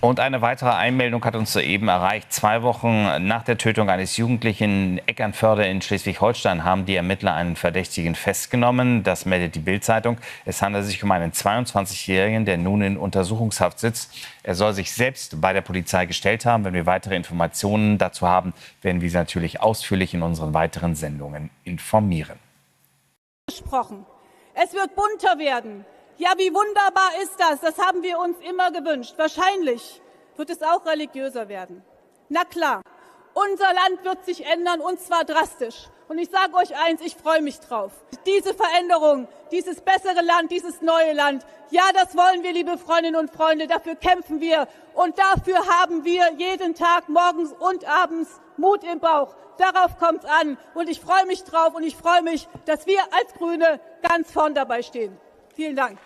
Und eine weitere Einmeldung hat uns soeben erreicht. 2 Wochen nach der Tötung eines Jugendlichen in Eckernförde in Schleswig-Holstein haben die Ermittler einen Verdächtigen festgenommen. Das meldet die Bild-Zeitung. Es handelt sich um einen 22-Jährigen, der nun in Untersuchungshaft sitzt. Er soll sich selbst bei der Polizei gestellt haben. Wenn wir weitere Informationen dazu haben, werden wir Sie natürlich ausführlich in unseren weiteren Sendungen informieren. Es wird bunter werden. Ja, wie wunderbar ist das? Das haben wir uns immer gewünscht. Wahrscheinlich wird es auch religiöser werden. Na klar, unser Land wird sich ändern, und zwar drastisch. Und ich sage euch eins, ich freue mich drauf. Diese Veränderung, dieses bessere Land, dieses neue Land, ja, das wollen wir, liebe Freundinnen und Freunde, dafür kämpfen wir. Und dafür haben wir jeden Tag, morgens und abends, Mut im Bauch. Darauf kommt es an. Und ich freue mich drauf und ich freue mich, dass wir als Grüne ganz vorn dabei stehen. Vielen Dank.